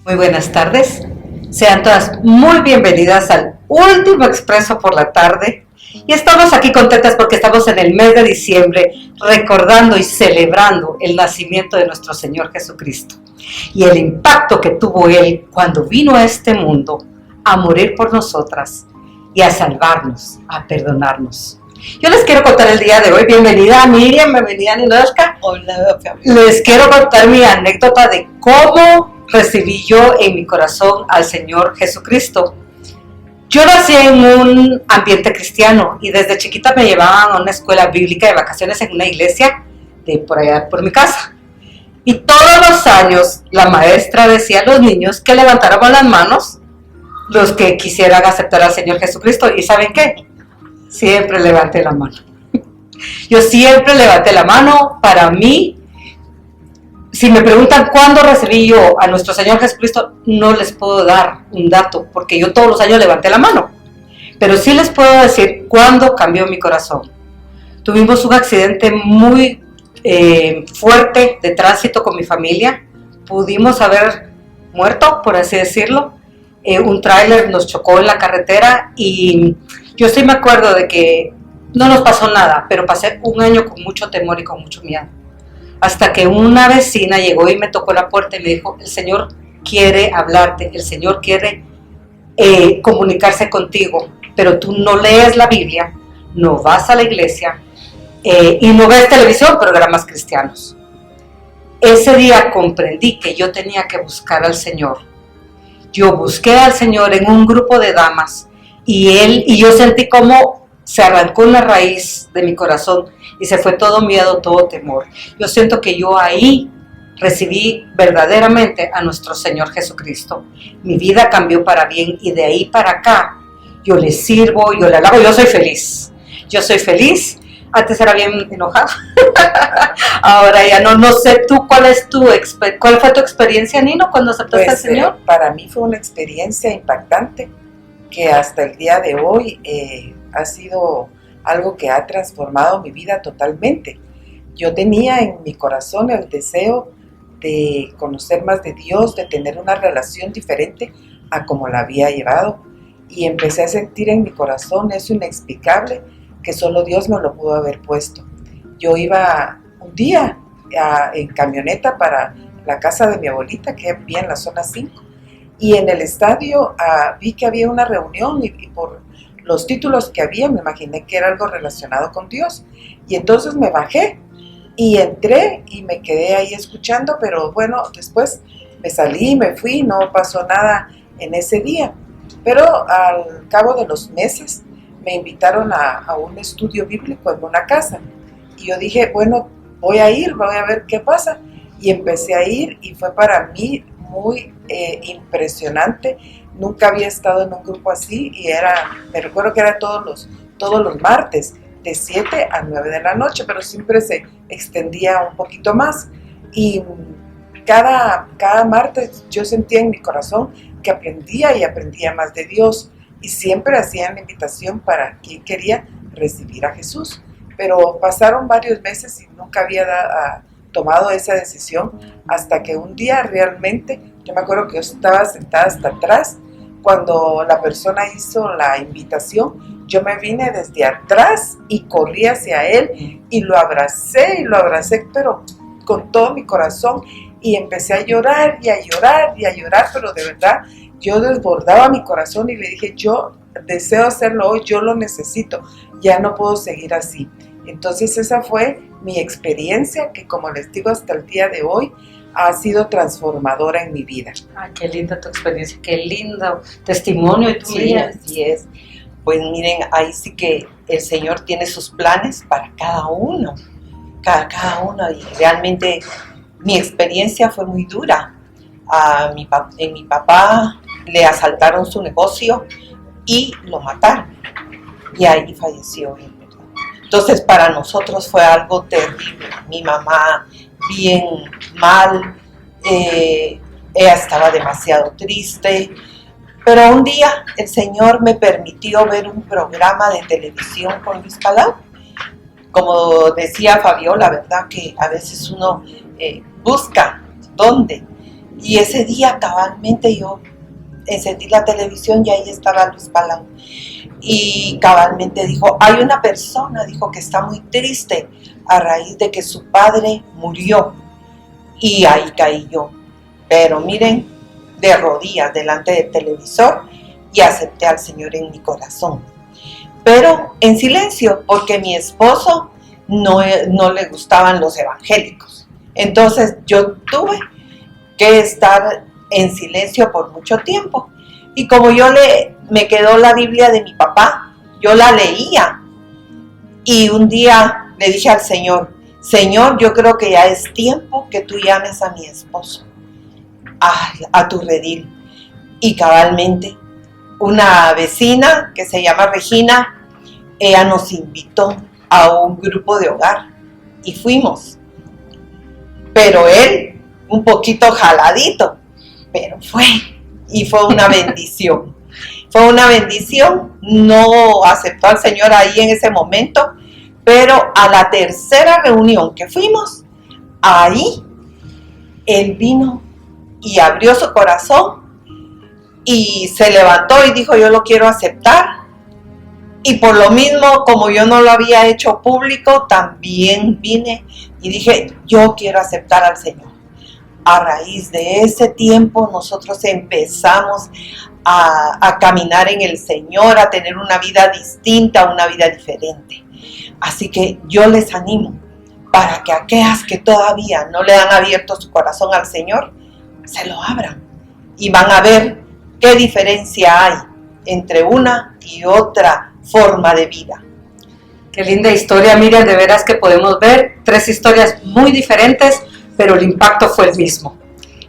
Muy buenas tardes. Sean todas muy bienvenidas al último expreso por la tarde. Y estamos aquí contentas porque estamos en el mes de diciembre recordando y celebrando el nacimiento de nuestro Señor Jesucristo y el impacto que tuvo Él cuando vino a este mundo a morir por nosotras y a salvarnos, a perdonarnos. Yo les quiero contar el día de hoy, bienvenida Miriam, bienvenida Ninolka. Hola, Les quiero contar mi anécdota de cómo recibí yo en mi corazón al Señor Jesucristo. Yo nací en un ambiente cristiano y desde chiquita me llevaban a una escuela bíblica de vacaciones en una iglesia de por allá por mi casa. Y todos los años la maestra decía a los niños que levantáramos las manos los que quisieran aceptar al Señor Jesucristo. ¿Y saben qué? Siempre levanté la mano. Yo siempre levanté la mano. Para mí, si me preguntan cuándo recibí yo a nuestro Señor Jesucristo, no les puedo dar un dato, porque yo todos los años levanté la mano. Pero sí les puedo decir cuándo cambió mi corazón. Tuvimos un accidente muy fuerte de tránsito con mi familia. Pudimos haber muerto, por así decirlo. Un tráiler nos chocó en la carretera y yo sí me acuerdo de que no nos pasó nada, pero pasé un año con mucho temor y con mucho miedo. Hasta que una vecina llegó y me tocó la puerta y me dijo, el Señor quiere hablarte, el Señor quiere comunicarse contigo, pero tú no lees la Biblia, no vas a la iglesia y no ves televisión, programas cristianos. Ese día comprendí que yo tenía que buscar al Señor. Yo busqué al Señor en un grupo de damas y yo sentí como se arrancó una raíz de mi corazón y se fue todo miedo, todo temor. Yo siento que yo ahí recibí verdaderamente a nuestro Señor Jesucristo. Mi vida cambió para bien y de ahí para acá yo le sirvo, yo le alabo, yo soy feliz. Yo soy feliz. Antes era bien enojada. Ahora ya no sé tú cuál fue tu experiencia, Nino, cuando aceptaste al Señor. Para mí fue una experiencia impactante que hasta el día de hoy ha sido algo que ha transformado mi vida totalmente. Yo tenía en mi corazón el deseo de conocer más de Dios, de tener una relación diferente a como la había llevado, y empecé a sentir en mi corazón eso inexplicable que solo Dios me lo pudo haber puesto. Yo iba un día en camioneta para la casa de mi abuelita, que vivía en la zona 5, y en el estadio vi que había una reunión y por los títulos que había me imaginé que era algo relacionado con Dios, y entonces me bajé y entré y me quedé ahí escuchando, pero bueno, después me salí, me fui, no pasó nada en ese día, pero al cabo de los meses me invitaron a un estudio bíblico en una casa y yo dije, bueno, voy a ver qué pasa, y empecé a ir y fue para mí muy impresionante. Nunca había estado en un grupo así y me recuerdo que era todos los martes de 7 a 9 de la noche, pero siempre se extendía un poquito más, y cada martes yo sentía en mi corazón que aprendía y aprendía más de Dios, y siempre hacían la invitación para quien quería recibir a Jesús, pero pasaron varios meses y nunca había tomado esa decisión, hasta que un día realmente, yo me acuerdo que yo estaba sentada hasta atrás, cuando la persona hizo la invitación, yo me vine desde atrás y corrí hacia él y lo abracé, pero con todo mi corazón, y empecé a llorar y a llorar y a llorar, pero de verdad yo desbordaba mi corazón y le dije, yo deseo hacerlo hoy, yo lo necesito, ya no puedo seguir así. Entonces esa fue mi experiencia que, como les digo, hasta el día de hoy ha sido transformadora en mi vida. Ay, qué linda tu experiencia, qué lindo testimonio de tu vida. Sí, así es. Pues miren, ahí sí que el Señor tiene sus planes para cada uno, y realmente mi experiencia fue muy dura. En mi papá le asaltaron su negocio y lo mataron, y ahí falleció él. Entonces para nosotros fue algo terrible. Mi mamá bien mal, ella estaba demasiado triste, pero un día el Señor me permitió ver un programa de televisión con Luis Palau. Como decía Fabiola, ¿verdad? Que a veces uno busca dónde, Y ese día cabalmente yo encendí la televisión y ahí estaba Luis Palau. Y cabalmente dijo, hay una persona, dijo, que está muy triste a raíz de que su padre murió. Y ahí caí yo. Pero miren, de rodillas delante del televisor y acepté al Señor en mi corazón. Pero en silencio, porque mi esposo no le gustaban los evangélicos. Entonces yo tuve que estar en silencio por mucho tiempo. Y como me quedó la Biblia de mi papá, yo la leía. Y un día le dije al Señor, Señor, yo creo que ya es tiempo que tú llames a mi esposo a tu redil. Y cabalmente, una vecina que se llama Regina, ella nos invitó a un grupo de hogar y fuimos. Pero él, un poquito jaladito, pero fue una bendición. Fue una bendición, no aceptó al Señor ahí en ese momento, pero a la tercera reunión que fuimos, ahí él vino y abrió su corazón y se levantó y dijo, yo lo quiero aceptar. Y por lo mismo, como yo no lo había hecho público, también vine y dije, yo quiero aceptar al Señor. A raíz de ese tiempo, nosotros empezamos a caminar en el Señor, a tener una vida distinta, una vida diferente. Así que yo les animo para que aquellas que todavía no le han abierto su corazón al Señor, se lo abran y van a ver qué diferencia hay entre una y otra forma de vida. Qué linda historia, Miriam, de veras que podemos ver 3 historias muy diferentes, pero el impacto fue el mismo.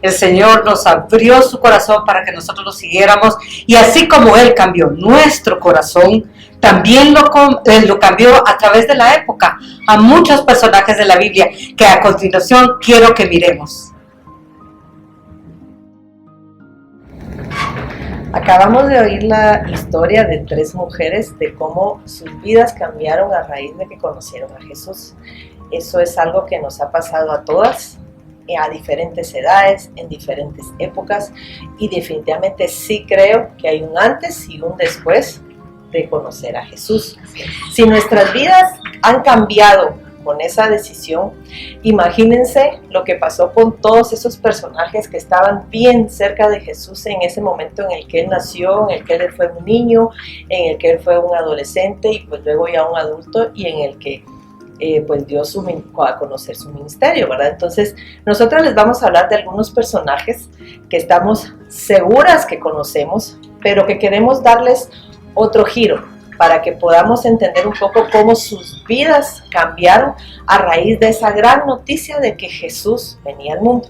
El Señor nos abrió su corazón para que nosotros lo siguiéramos, y así como Él cambió nuestro corazón, también lo cambió a través de la época a muchos personajes de la Biblia que a continuación quiero que miremos. Acabamos de oír la historia de 3 mujeres de cómo sus vidas cambiaron a raíz de que conocieron a Jesús. Eso es algo que nos ha pasado a todas, a diferentes edades, en diferentes épocas, y definitivamente sí creo que hay un antes y un después de conocer a Jesús. Si nuestras vidas han cambiado con esa decisión, imagínense lo que pasó con todos esos personajes que estaban bien cerca de Jesús en ese momento en el que Él nació, en el que Él fue un niño, en el que Él fue un adolescente y pues luego ya un adulto, y en el que pues dio a conocer su ministerio, ¿verdad? Entonces, nosotros les vamos a hablar de algunos personajes que estamos seguras que conocemos, pero que queremos darles otro giro para que podamos entender un poco cómo sus vidas cambiaron a raíz de esa gran noticia de que Jesús venía al mundo.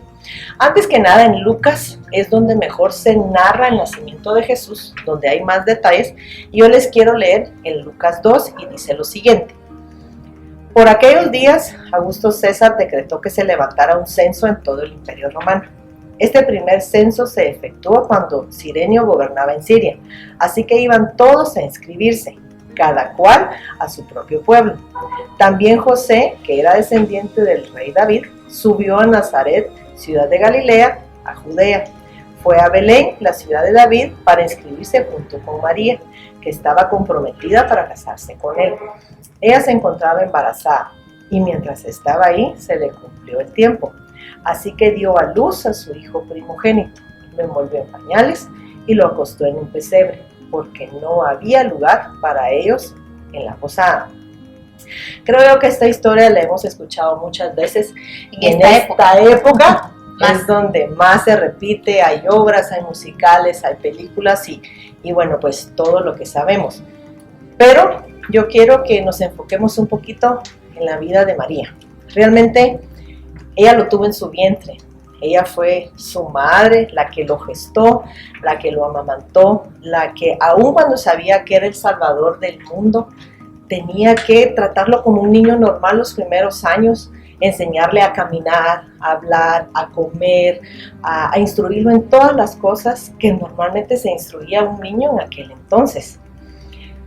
Antes que nada, en Lucas es donde mejor se narra el nacimiento de Jesús, donde hay más detalles. Yo les quiero leer en Lucas 2 y dice lo siguiente. Por aquellos días, Augusto César decretó que se levantara un censo en todo el Imperio Romano. Este primer censo se efectuó cuando Cirenio gobernaba en Siria, así que iban todos a inscribirse, cada cual a su propio pueblo. También José, que era descendiente del rey David, subió a Nazaret, ciudad de Galilea, a Judea. Fue a Belén, la ciudad de David, para inscribirse junto con María, que estaba comprometida para casarse con él. Ella se encontraba embarazada y mientras estaba ahí se le cumplió el tiempo. Así que dio a luz a su hijo primogénito, lo envolvió en pañales y lo acostó en un pesebre, porque no había lugar para ellos en la posada. Creo yo que esta historia la hemos escuchado muchas veces y en esta época es donde más se repite, hay obras, hay musicales, hay películas y bueno, pues todo lo que sabemos. Pero yo quiero que nos enfoquemos un poquito en la vida de María. Realmente ella lo tuvo en su vientre. Ella fue su madre, la que lo gestó, la que lo amamantó, la que aun cuando sabía que era el salvador del mundo, tenía que tratarlo como un niño normal los primeros años, enseñarle a caminar, a hablar, a comer, a instruirlo en todas las cosas que normalmente se instruía a un niño en aquel entonces.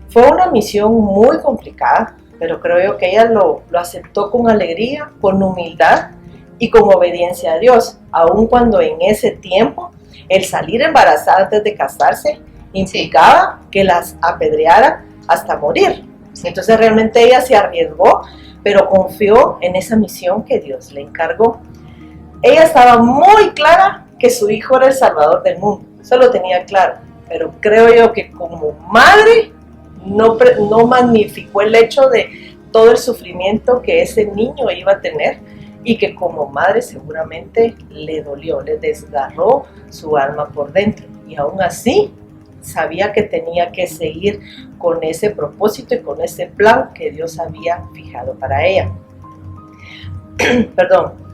Fue una misión muy complicada, pero creo yo que ella lo aceptó con alegría, con humildad y con obediencia a Dios, aun cuando en ese tiempo el salir embarazada antes de casarse implicaba que las apedreara hasta morir. Entonces realmente ella se arriesgó, pero confió en esa misión que Dios le encargó. Ella estaba muy clara que su hijo era el salvador del mundo, eso lo tenía claro, pero creo yo que como madre no magnificó el hecho de todo el sufrimiento que ese niño iba a tener, y que como madre seguramente le dolió, le desgarró su alma por dentro, y aún así sabía que tenía que seguir con ese propósito y con ese plan que Dios había fijado para ella. Perdón.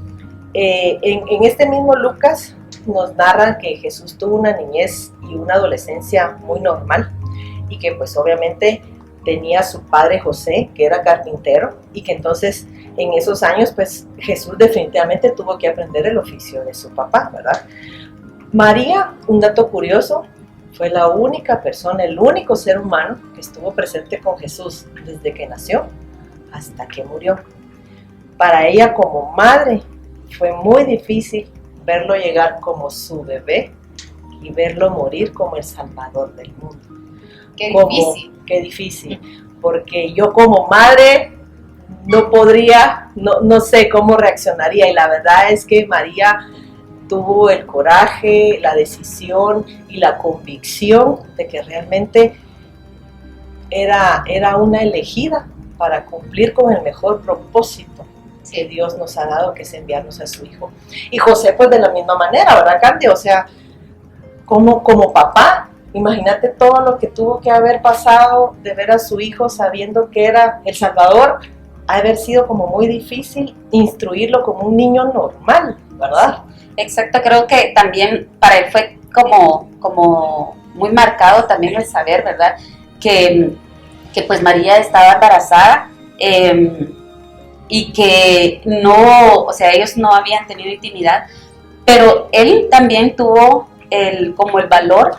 En este mismo Lucas nos narran que Jesús tuvo una niñez y una adolescencia muy normal, y que pues obviamente tenía a su padre José, que era carpintero, y que entonces en esos años pues Jesús definitivamente tuvo que aprender el oficio de su papá, ¿verdad? María, un dato curioso, fue la única persona, el único ser humano que estuvo presente con Jesús desde que nació hasta que murió. Para ella como madre fue muy difícil verlo llegar como su bebé y verlo morir como el Salvador del mundo. Qué difícil, porque yo como madre no podría, no sé cómo reaccionaría, y la verdad es que María tuvo el coraje, la decisión y la convicción de que realmente era una elegida para cumplir con el mejor propósito que Dios nos ha dado, que es enviarnos a su hijo. Y José pues de la misma manera, ¿verdad, Candy? O sea, como papá, imagínate todo lo que tuvo que haber pasado de ver a su hijo sabiendo que era el Salvador. Ha de haber sido como muy difícil instruirlo como un niño normal, ¿verdad? Sí, exacto, creo que también para él fue como muy marcado también el saber, ¿verdad? Que pues María estaba embarazada, y que no, o sea, ellos no habían tenido intimidad, pero él también tuvo como el valor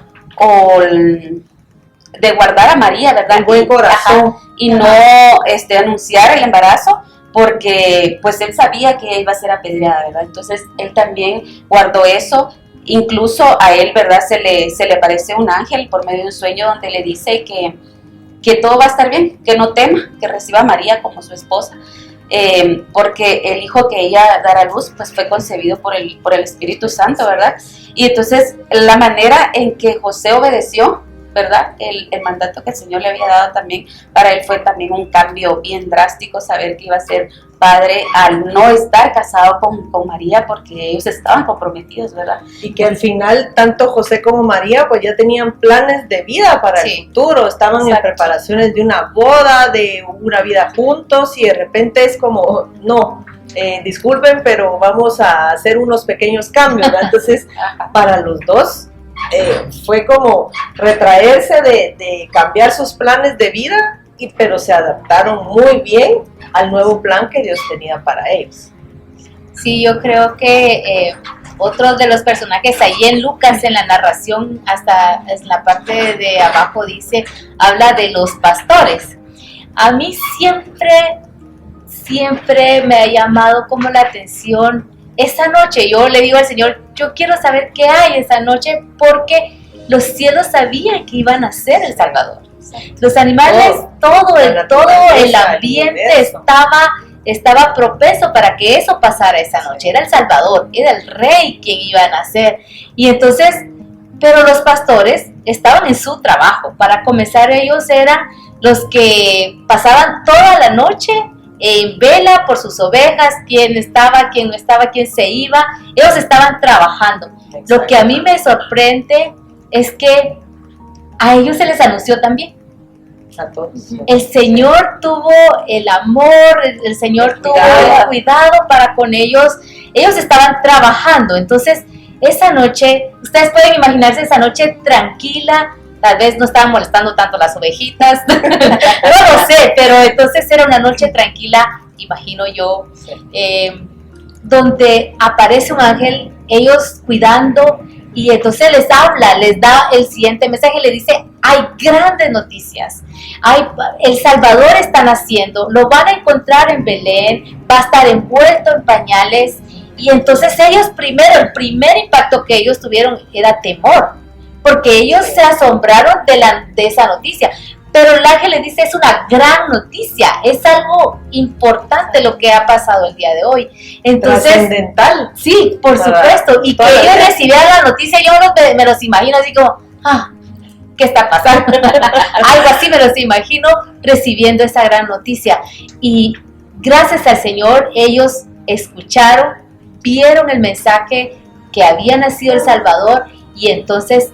de guardar a María, ¿verdad? El buen corazón. Y no anunciar el embarazo, porque pues él sabía que iba a ser apedreada, ¿verdad? Entonces él también guardó eso. Incluso a él, ¿verdad? Se le aparece un ángel por medio de un sueño donde le dice que todo va a estar bien, que no tema, que reciba a María como su esposa, porque el hijo que ella dará a luz pues fue concebido por el Espíritu Santo, ¿verdad? Y entonces la manera en que José obedeció, ¿verdad? El mandato que el Señor le había dado también, para él fue también un cambio bien drástico, saber que iba a ser padre al no estar casado con María, porque ellos estaban comprometidos, ¿verdad? Y que al final tanto José como María pues ya tenían planes de vida para el futuro, estaban en preparaciones de una boda, de una vida juntos, y de repente es como, no, disculpen, pero vamos a hacer unos pequeños cambios, ¿verdad? Entonces para los dos fue como retraerse de cambiar sus planes de vida, pero se adaptaron muy bien al nuevo plan que Dios tenía para ellos. Sí, yo creo que otro de los personajes ahí en Lucas, en la narración, hasta en la parte de abajo habla de los pastores. A mí siempre me ha llamado como la atención esa noche. Yo le digo al Señor, yo quiero saber qué hay esa noche, porque los cielos sabían que iban a ser el Salvador. Los animales, todo el ambiente estaba propenso para que eso pasara esa noche. Era el Salvador, era el Rey quien iba a nacer. Y entonces, pero los pastores estaban en su trabajo. Para comenzar, ellos eran los que pasaban toda la noche en vela por sus ovejas, quién estaba, quién no estaba, quién se iba. Ellos estaban trabajando. Lo que a mí me sorprende es que a ellos se les anunció también. A todos. El Señor tuvo el amor, el Señor tuvo el cuidado para con ellos. Ellos estaban trabajando. Entonces, esa noche, ustedes pueden imaginarse esa noche tranquila. Tal vez no estaban molestando tanto las ovejitas, no lo sé, pero entonces era una noche tranquila, imagino yo, donde aparece un ángel, ellos cuidando, y entonces les habla, les da el siguiente mensaje, le dice, hay grandes noticias, el Salvador está naciendo, lo van a encontrar en Belén, va a estar envuelto en pañales, Y entonces ellos primero, el primer impacto que ellos tuvieron era temor, porque ellos se asombraron de esa noticia. Pero el ángel les dice, es una gran noticia, es algo importante lo que ha pasado el día de hoy. Entonces, trascendental. Sí, por supuesto. Y que ellos recibieran la noticia, yo me los imagino así como, ¿qué está pasando? Algo así me los imagino recibiendo esa gran noticia. Y gracias al Señor, ellos escucharon, vieron el mensaje que había nacido el Salvador y entonces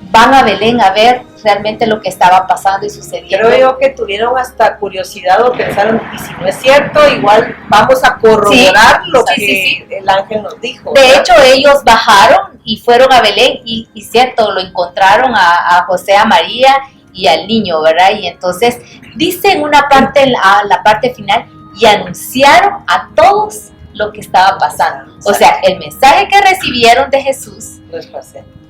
van a Belén a ver realmente lo que estaba pasando y sucediendo. Creo yo que tuvieron hasta curiosidad o pensaron, y si no es cierto, igual vamos a corroborar lo que el ángel nos dijo. De hecho, ellos bajaron y fueron a Belén y cierto, lo encontraron a José, a María y al niño, ¿verdad? Y entonces dice en una parte, a la parte final, y anunciaron a todos lo que estaba pasando. O sea, el mensaje que recibieron de Jesús.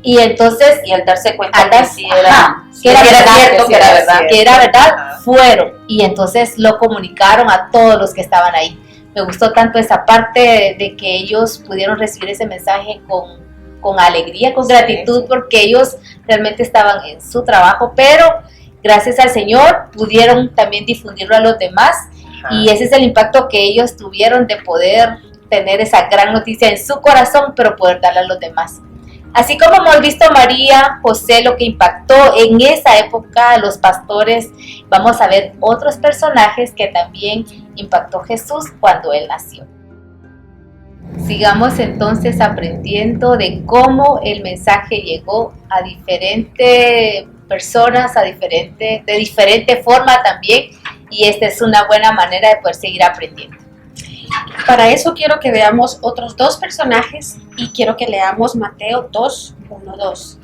Y entonces, y al darse cuenta que sí era cierto, que era verdad, Ajá. fueron. Y entonces lo comunicaron a todos los que estaban ahí. Me gustó tanto esa parte de que ellos pudieron recibir ese mensaje con alegría, con gratitud, porque ellos realmente estaban en su trabajo, pero gracias al Señor pudieron también difundirlo a los demás. Ajá. Y ese es el impacto que ellos tuvieron de poder tener esa gran noticia en su corazón, pero poder darla a los demás. Así como hemos visto a María, José, lo que impactó en esa época a los pastores, vamos a ver otros personajes que también impactó Jesús cuando Él nació. Sigamos entonces aprendiendo de cómo el mensaje llegó a diferentes personas, de diferente forma también, y esta es una buena manera de poder seguir aprendiendo. Para eso quiero que veamos otros dos personajes y quiero que leamos Mateo 2:1-2.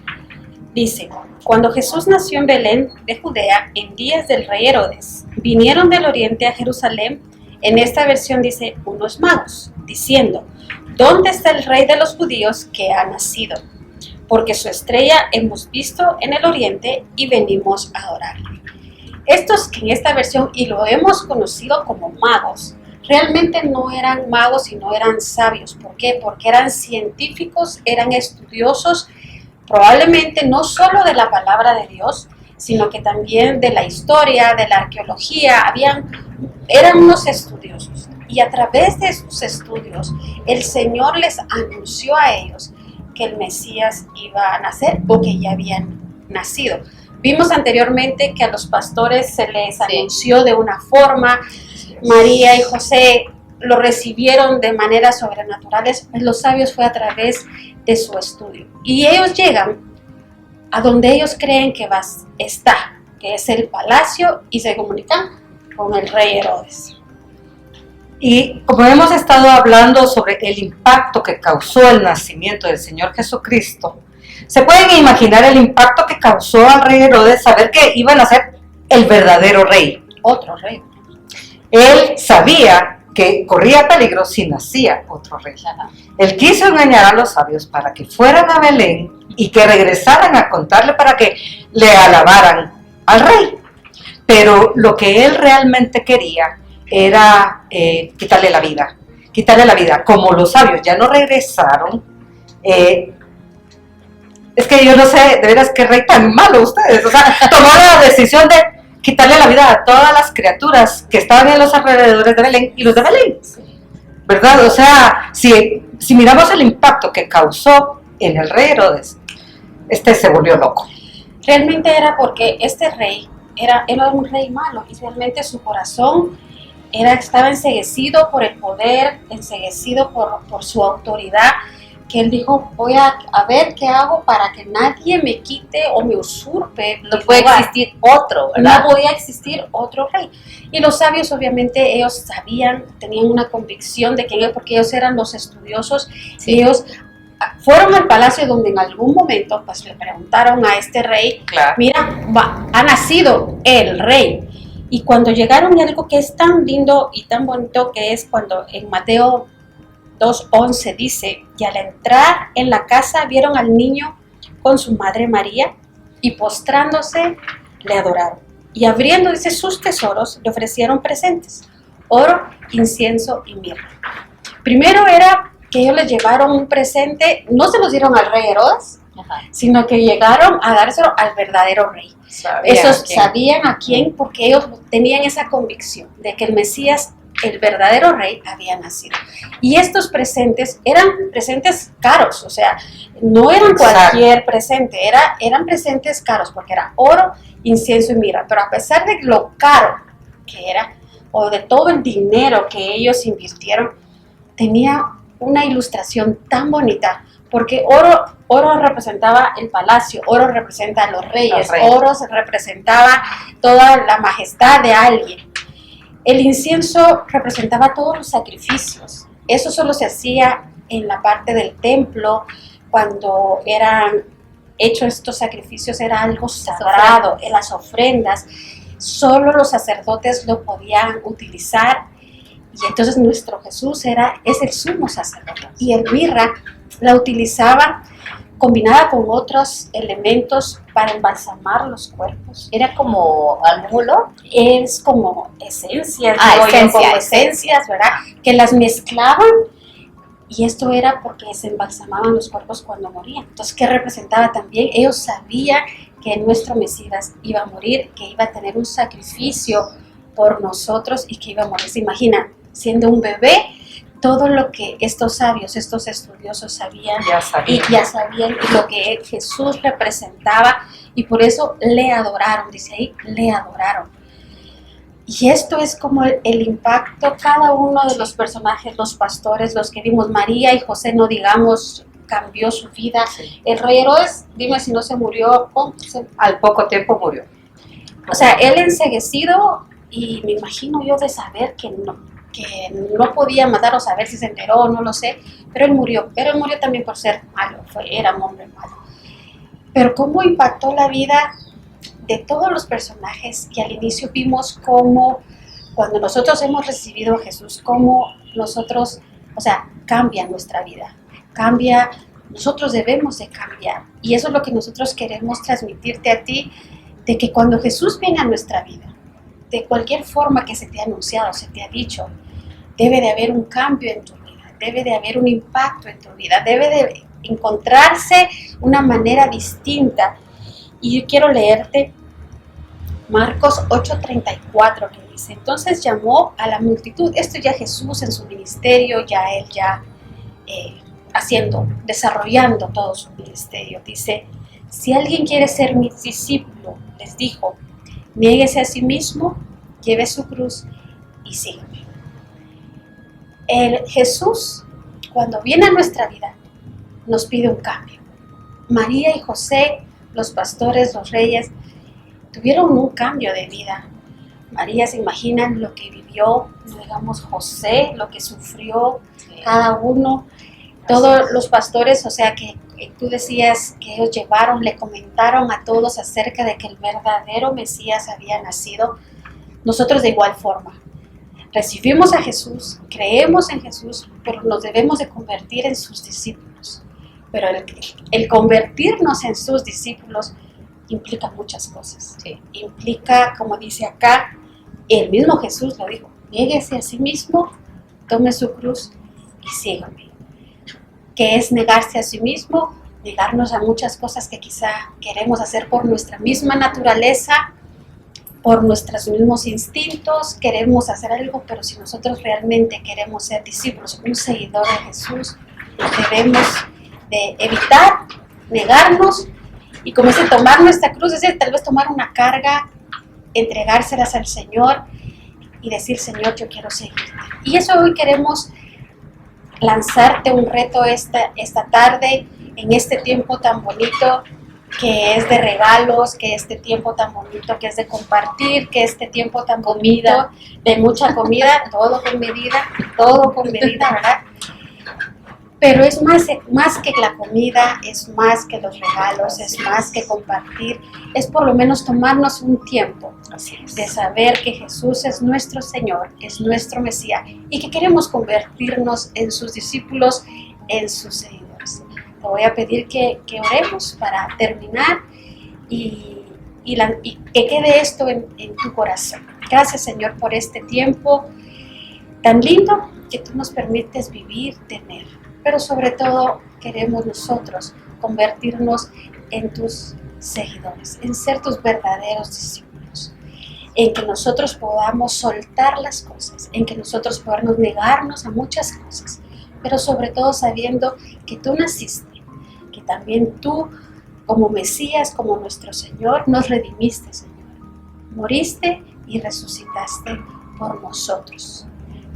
Dice, cuando Jesús nació en Belén de Judea en días del rey Herodes, vinieron del oriente a Jerusalén, en esta versión dice unos magos, diciendo, ¿dónde está el rey de los judíos que ha nacido? Porque su estrella hemos visto en el oriente y venimos a adorarle. Estos que en esta versión, y lo hemos conocido como magos, realmente no eran magos, sino eran sabios. ¿Por qué? Porque eran científicos, eran estudiosos, probablemente no solo de la palabra de Dios, sino que también de la historia, de la arqueología, eran unos estudiosos. Y a través de sus estudios, el Señor les anunció a ellos que el Mesías iba a nacer o que ya habían nacido. Vimos anteriormente que a los pastores se les anunció de una forma. María y José lo recibieron de maneras sobrenaturales, pues los sabios fue a través de su estudio. Y ellos llegan a donde ellos creen que está, que es el palacio, y se comunican con el rey Herodes. Y como hemos estado hablando sobre el impacto que causó el nacimiento del Señor Jesucristo, se pueden imaginar el impacto que causó al rey Herodes saber que iba a nacer el verdadero rey. Otro rey. Él sabía que corría peligro si nacía otro rey. Él quiso engañar a los sabios para que fueran a Belén y que regresaran a contarle para que le alabaran al rey. Pero lo que él realmente quería era quitarle la vida. Como los sabios ya no regresaron, es que yo no sé, de veras qué rey tan malo ustedes, o sea, tomó la decisión de quitarle la vida a todas las criaturas que estaban en los alrededores de Belén y los de Belén, ¿verdad? O sea, si miramos el impacto que causó en el rey Herodes, se volvió loco. Realmente era porque este rey era un rey malo y realmente su corazón estaba enceguecido por el poder, enceguecido por su autoridad, que él dijo, voy a ver qué hago para que nadie me quite o me usurpe. No puede existir otro, ¿verdad? No podía existir otro rey. Y los sabios, obviamente, ellos sabían, tenían una convicción de que porque ellos eran los estudiosos, y ellos fueron al palacio donde en algún momento pues le preguntaron a este rey, claro, mira, ha nacido el rey. Y cuando llegaron, y algo que es tan lindo y tan bonito, que es cuando en Mateo 2:11 dice, y al entrar en la casa vieron al niño con su madre María y postrándose le adoraron. Y abriendo, dice, sus tesoros le ofrecieron presentes, oro, incienso y mirra. Primero era que ellos les llevaron un presente, no se los dieron al rey Herodes, Ajá. sino que llegaron a dárselo al verdadero rey. Esos sabían a quién, porque ellos tenían esa convicción de que el Mesías, el verdadero rey, había nacido. Y estos presentes eran presentes caros, o sea, no eran cualquier presente, eran presentes caros, porque era oro, incienso y mirra. Pero a pesar de lo caro que era, o de todo el dinero que ellos invirtieron, tenía una ilustración tan bonita, porque oro representaba el palacio, oro representa a los reyes, oro representaba toda la majestad de alguien. El incienso representaba todos los sacrificios. Eso solo se hacía en la parte del templo, cuando eran hechos estos sacrificios, era algo sagrado, en las ofrendas. Solo los sacerdotes lo podían utilizar, y entonces nuestro Jesús es el sumo sacerdote. Y el mirra la utilizaban combinada con otros elementos para embalsamar los cuerpos. Era como almulo. Es como esencias, Esencias, ¿verdad? Que las mezclaban, y esto era porque se embalsamaban los cuerpos cuando morían. Entonces, ¿qué representaba también? Ellos sabían que nuestro Mesías iba a morir, que iba a tener un sacrificio por nosotros y que iba a morir. ¿Se imaginan? Siendo un bebé, todo lo que estos sabios, estos estudiosos sabían, ya sabían lo que Jesús representaba, y por eso le adoraron, dice ahí, le adoraron. Y esto es como el impacto, cada uno de los personajes, los pastores, los que vimos, María y José, no digamos, cambió su vida. El rey Herodes, dime si no se murió, Al poco tiempo murió. o sea, él enceguecido, y me imagino yo de saber que no podía matar, o saber si se enteró, no lo sé, pero él murió también por ser malo, era un hombre malo. Pero cómo impactó la vida de todos los personajes que al inicio vimos, cómo cuando nosotros hemos recibido a Jesús, cómo nosotros, o sea, cambia nuestra vida, nosotros debemos de cambiar, y eso es lo que nosotros queremos transmitirte a ti, de que cuando Jesús viene a nuestra vida, de cualquier forma que se te ha anunciado, se te ha dicho, debe de haber un cambio en tu vida, debe de haber un impacto en tu vida, debe de encontrarse una manera distinta. Y yo quiero leerte Marcos 8:34, que dice: entonces llamó a la multitud. Esto ya Jesús en su ministerio, él desarrollando todo su ministerio. Dice: si alguien quiere ser mi discípulo, les dijo, niéguese a sí mismo, lleve su cruz y sígame. Jesús, cuando viene a nuestra vida, nos pide un cambio. María y José, los pastores, los reyes, tuvieron un cambio de vida. María, se imaginan lo que vivió, digamos José, lo que sufrió cada uno. Todos los pastores, o sea, que tú decías que ellos le comentaron a todos acerca de que el verdadero Mesías había nacido. Nosotros de igual forma recibimos a Jesús, creemos en Jesús, pero nos debemos de convertir en sus discípulos. Pero el convertirnos en sus discípulos implica muchas cosas. Sí. Implica, como dice acá, el mismo Jesús lo dijo: niéguese a sí mismo, tome su cruz y sígame. Que es negarse a sí mismo, negarnos a muchas cosas que quizá queremos hacer por nuestra misma naturaleza, por nuestros mismos instintos, queremos hacer algo, pero si nosotros realmente queremos ser discípulos, un seguidor de Jesús, debemos de evitar negarnos, y como dice, tomar nuestra cruz, es decir, tal vez tomar una carga, entregárselas al Señor y decir: Señor, yo quiero seguirte. Y eso hoy queremos lanzarte un reto esta tarde, en este tiempo tan bonito que es de regalos, que este tiempo tan bonito que es de compartir, que este tiempo tan bonito de mucha comida, todo con medida, ¿verdad? Pero es más que la comida, es más que los regalos, es más que compartir, es por lo menos tomarnos un tiempo de saber que Jesús es nuestro Señor, es nuestro Mesías, y que queremos convertirnos en sus discípulos, en sus seguidores. Te voy a pedir que oremos para terminar y que quede esto en tu corazón. Gracias, Señor, por este tiempo tan lindo que tú nos permites vivir, tener. pero sobre todo queremos nosotros convertirnos en tus seguidores, en ser tus verdaderos discípulos, en que nosotros podamos soltar las cosas, en que nosotros podamos negarnos a muchas cosas, pero sobre todo sabiendo que tú naciste, que también tú como Mesías, como nuestro Señor, nos redimiste, Señor. Moriste y resucitaste por nosotros.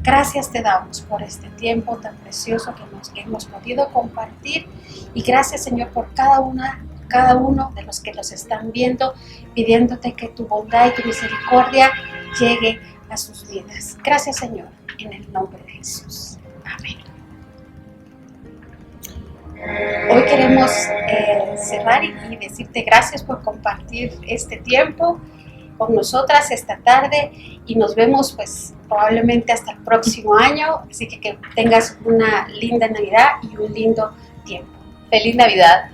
Gracias te damos por este tiempo tan precioso que hemos podido compartir, y gracias, Señor, por cada uno de los que nos están viendo, pidiéndote que tu bondad y tu misericordia llegue a sus vidas. Gracias, Señor, en el nombre de Jesús. Amén. Hoy queremos cerrar y decirte gracias por compartir este tiempo con nosotras esta tarde, y nos vemos pues probablemente hasta el próximo año, así que tengas una linda Navidad y un lindo tiempo. ¡Feliz Navidad!